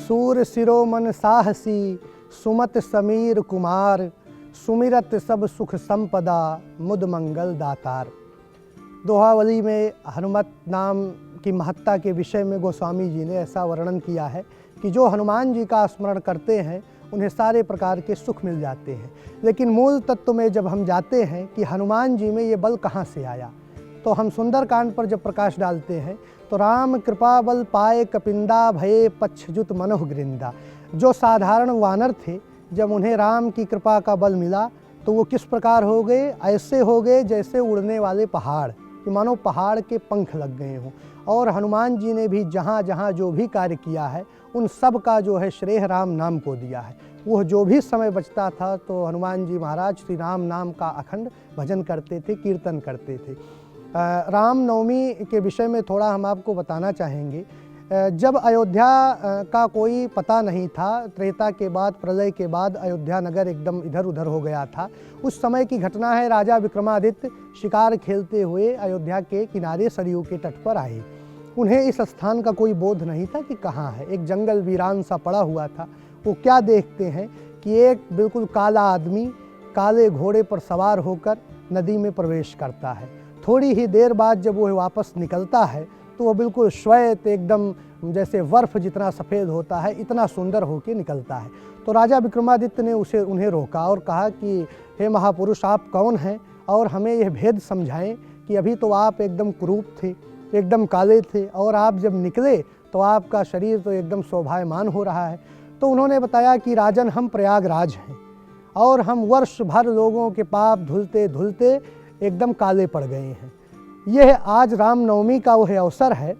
सूर शिरोमन साहसी सुमत समीर कुमार, सुमिरत सब सुख संपदा मुद मंगल दातार। दोहावली में हनुमत नाम की महत्ता के विषय में गोस्वामी जी ने ऐसा वर्णन किया है कि जो हनुमान जी का स्मरण करते हैं उन्हें सारे प्रकार के सुख मिल जाते हैं। लेकिन मूल तत्व में जब हम जाते हैं कि हनुमान जी में ये बल कहाँ से आया, तो हम सुंदरकांड पर जब प्रकाश डालते हैं तो राम कृपा बल पाए कपिंदा भये पच्छजुत मनोह गृंदा। जो साधारण वानर थे, जब उन्हें राम की कृपा का बल मिला तो वो किस प्रकार हो गए, ऐसे हो गए जैसे उड़ने वाले पहाड़, कि मानो पहाड़ के पंख लग गए हों। और हनुमान जी ने भी जहाँ जहाँ जो भी कार्य किया है उन सब का जो है श्रेय राम नाम को दिया है। वह जो भी समय बचता था तो हनुमान जी महाराज श्री राम नाम का अखंड भजन करते थे, कीर्तन करते थे। राम नवमी के विषय में थोड़ा हम आपको बताना चाहेंगे। जब अयोध्या का कोई पता नहीं था, त्रेता के बाद, प्रलय के बाद अयोध्या नगर एकदम इधर उधर हो गया था। उस समय की घटना है, राजा विक्रमादित्य शिकार खेलते हुए अयोध्या के किनारे सरयू के तट पर आए। उन्हें इस स्थान का कोई बोध नहीं था कि कहाँ है। एक जंगल वीरान सा पड़ा हुआ था। वो क्या देखते हैं कि एक बिल्कुल काला आदमी काले घोड़े पर सवार होकर नदी में प्रवेश करता है। थोड़ी ही देर बाद जब वो वापस निकलता है तो वो बिल्कुल श्वेत, एकदम जैसे बर्फ जितना सफ़ेद होता है, इतना सुंदर होकर निकलता है। तो राजा विक्रमादित्य ने उन्हें रोका और कहा कि हे महापुरुष, आप कौन हैं और हमें यह भेद समझाएं कि अभी तो आप एकदम कुरूप थे, एकदम काले थे, और आप जब निकले तो आपका शरीर तो एकदम शोभायमान हो रहा है। तो उन्होंने बताया कि राजन, हम प्रयागराज हैं और हम वर्ष भर लोगों के पाप धुलते धुलते एकदम काले पड़ गए हैं। यह आज रामनवमी का वह अवसर है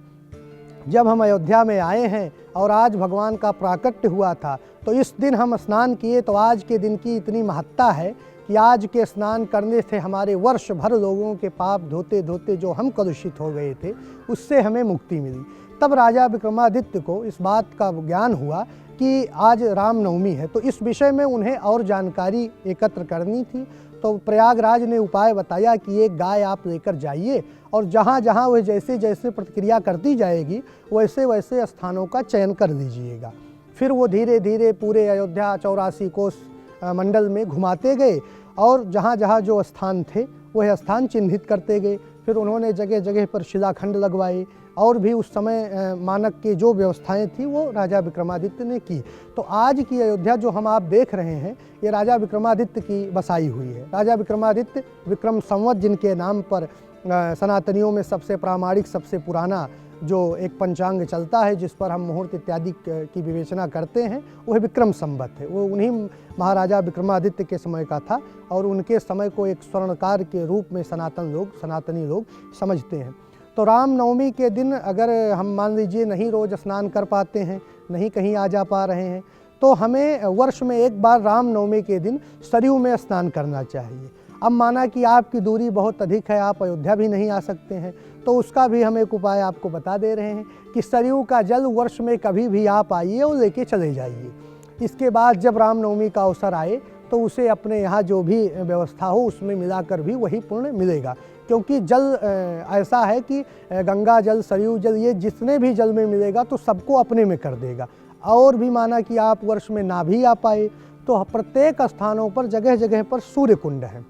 जब हम अयोध्या में आए हैं और आज भगवान का प्राकट्य हुआ था। तो इस दिन हम स्नान किए, तो आज के दिन की इतनी महत्ता है कि आज के स्नान करने से हमारे वर्ष भर लोगों के पाप धोते धोते जो हम कलुषित हो गए थे उससे हमें मुक्ति मिली। तब राजा विक्रमादित्य को इस बात का ज्ञान हुआ कि आज रामनवमी है, तो इस विषय में उन्हें और जानकारी एकत्र करनी थी। तो प्रयागराज ने उपाय बताया कि एक गाय आप लेकर जाइए और जहाँ जहाँ वह जैसे जैसे प्रतिक्रिया करती जाएगी वैसे वैसे स्थानों का चयन कर लीजिएगा। फिर वो धीरे धीरे पूरे अयोध्या 84 कोस मंडल में घुमाते गए और जहाँ जहाँ जो स्थान थे वह स्थान चिन्हित करते गए। फिर उन्होंने जगह जगह पर शिलाखंड लगवाए और भी उस समय मानक की जो व्यवस्थाएं थी वो राजा विक्रमादित्य ने की। तो आज की अयोध्या जो हम आप देख रहे हैं ये राजा विक्रमादित्य की बसाई हुई है। राजा विक्रमादित्य विक्रम संवत जिनके नाम पर सनातनियों में सबसे प्रामाणिक, सबसे पुराना जो एक पंचांग चलता है जिस पर हम मुहूर्त इत्यादि की विवेचना करते हैं, वह विक्रम संवत है। वो उन्हीं महाराजा विक्रमादित्य के समय का था और उनके समय को एक स्वर्णकार के रूप में सनातनी लोग समझते हैं। तो रामनवमी के दिन अगर हम मान लीजिए नहीं रोज़ स्नान कर पाते हैं, नहीं कहीं आ जा पा रहे हैं, तो हमें वर्ष में एक बार रामनवमी के दिन सरयू में स्नान करना चाहिए। अब माना कि आपकी दूरी बहुत अधिक है, आप अयोध्या भी नहीं आ सकते हैं, तो उसका भी हम एक उपाय आपको बता दे रहे हैं कि सरयू का जल वर्ष में कभी भी आप आइए और लेके चले जाइए। इसके बाद जब रामनवमी का अवसर आए तो उसे अपने यहाँ जो भी व्यवस्था हो उसमें मिलाकर भी वही पुण्य मिलेगा। क्योंकि जल ऐसा है कि गंगा जल, सरयू जल, ये जितने भी जल में मिलेगा तो सबको अपने में कर देगा। और भी माना कि आप वर्ष में ना भी आ पाए तो प्रत्येक स्थानों पर जगह जगह पर सूर्य कुंड है।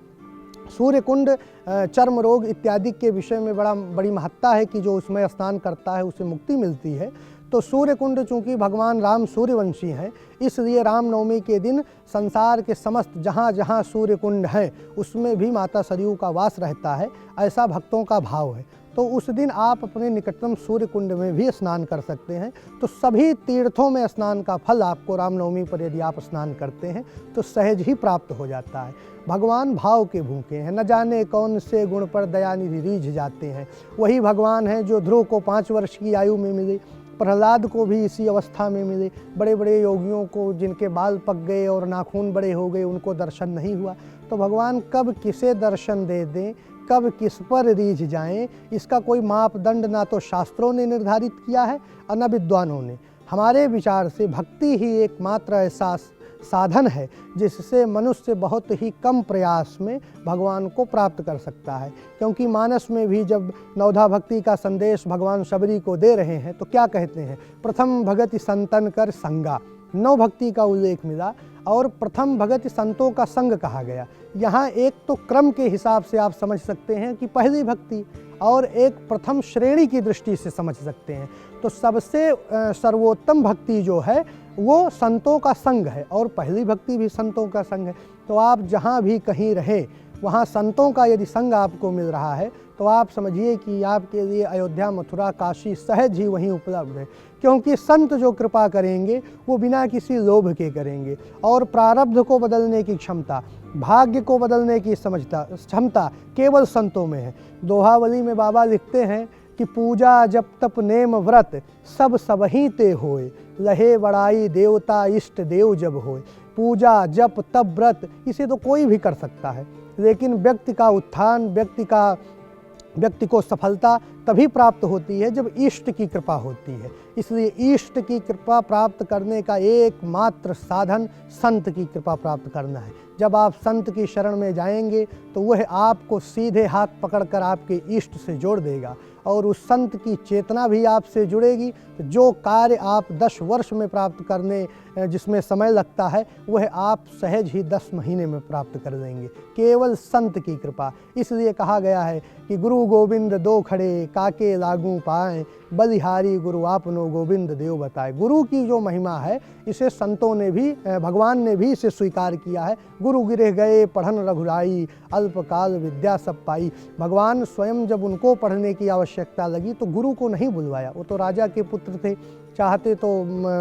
सूर्य कुंड चर्म रोग इत्यादि के विषय में बड़ी महत्ता है कि जो उसमें स्नान करता है उसे मुक्ति मिलती है। तो सूर्य कुंड चूँकि भगवान राम सूर्यवंशी हैं, इसलिए रामनवमी के दिन संसार के समस्त जहाँ जहाँ सूर्य कुंड हैं उसमें भी माता सरयू का वास रहता है, ऐसा भक्तों का भाव है। तो उस दिन आप अपने निकटतम सूर्य कुंड में भी स्नान कर सकते हैं। तो सभी तीर्थों में स्नान का फल आपको रामनवमी पर यदि आप स्नान करते हैं तो सहज ही प्राप्त हो जाता है। भगवान भाव के भूखे हैं, न जाने कौन से गुण पर दयानिधि रीझ जाते हैं। वही भगवान हैं जो ध्रुव को 5 वर्ष की आयु में मिले, प्रहलाद को भी इसी अवस्था में मिले। बड़े बड़े योगियों को जिनके बाल पक गए और नाखून बड़े हो गए उनको दर्शन नहीं हुआ। तो भगवान कब किसे दर्शन दे दें, कब किस पर रीझ जाएं, इसका कोई मापदंड ना तो शास्त्रों ने निर्धारित किया है और न विद्वानों ने। हमारे विचार से भक्ति ही एकमात्र ऐसा साधन है जिससे मनुष्य बहुत ही कम प्रयास में भगवान को प्राप्त कर सकता है। क्योंकि मानस में भी जब नवधा भक्ति का संदेश भगवान शबरी को दे रहे हैं तो क्या कहते हैं, प्रथम भगति संतन कर संगा, नौ भक्ति का उल्लेख मिला और प्रथम भगति संतों का संग कहा गया। यहाँ एक तो क्रम के हिसाब से आप समझ सकते हैं कि पहली भक्ति, और एक प्रथम श्रेणी की दृष्टि से समझ सकते हैं। तो सबसे सर्वोत्तम भक्ति जो है वो संतों का संग है और पहली भक्ति भी संतों का संग है। तो आप जहाँ भी कहीं रहे वहाँ संतों का यदि संग आपको मिल रहा है तो आप समझिए कि आपके लिए अयोध्या, मथुरा, काशी सहज ही वहीं उपलब्ध है। क्योंकि संत जो कृपा करेंगे वो बिना किसी लोभ के करेंगे और प्रारब्ध को बदलने की क्षमता, भाग्य को बदलने की क्षमता केवल संतों में है। दोहावली में बाबा लिखते हैं कि पूजा जप तप नेम व्रत सब सबही ते होए, लहे बड़ाई देवता इष्ट देव जब होए। पूजा जप तप व्रत इसे तो कोई भी कर सकता है, लेकिन व्यक्ति का उत्थान, व्यक्ति को सफलता तभी प्राप्त होती है जब इष्ट की कृपा होती है। इसलिए इष्ट की कृपा प्राप्त करने का एकमात्र साधन संत की कृपा प्राप्त करना है। जब आप संत की शरण में जाएंगे तो वह आपको सीधे हाथ पकड़कर आपके इष्ट से जोड़ देगा और उस संत की चेतना भी आपसे जुड़ेगी। तो जो कार्य आप 10 वर्ष में प्राप्त करने जिसमें समय लगता है वह आप सहज ही 10 महीने में प्राप्त कर लेंगे, केवल संत की कृपा। इसलिए कहा गया है कि गुरु गोविंद दो खड़े काके लागू पाएँ, बलिहारी गुरु आपनो गोविंद देव बताए। गुरु की जो महिमा है इसे संतों ने भी, भगवान ने भी इसे स्वीकार किया है। गुरु गिरह गए पढ़न रघुराई, अल्पकाल विद्या सब पाई। भगवान स्वयं जब उनको पढ़ने की आवश्यकता लगी तो गुरु को नहीं बुलवाया। वो तो राजा के पुत्र थे, चाहते तो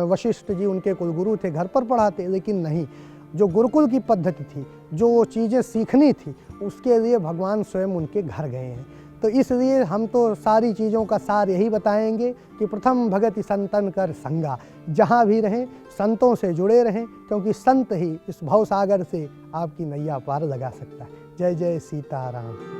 वशिष्ठ जी उनके कुलगुरु थे, घर पर पढ़ाते, लेकिन नहीं। जो गुरुकुल की पद्धति थी, जो चीज़ें सीखनी थी, उसके लिए भगवान स्वयं उनके घर गए हैं। तो इसलिए हम तो सारी चीज़ों का सार यही बताएंगे कि प्रथम भगति संतन कर संगा, जहाँ भी रहें संतों से जुड़े रहें, क्योंकि संत ही इस भवसागर से आपकी नैया पार लगा सकता है। जय जय सीताराम।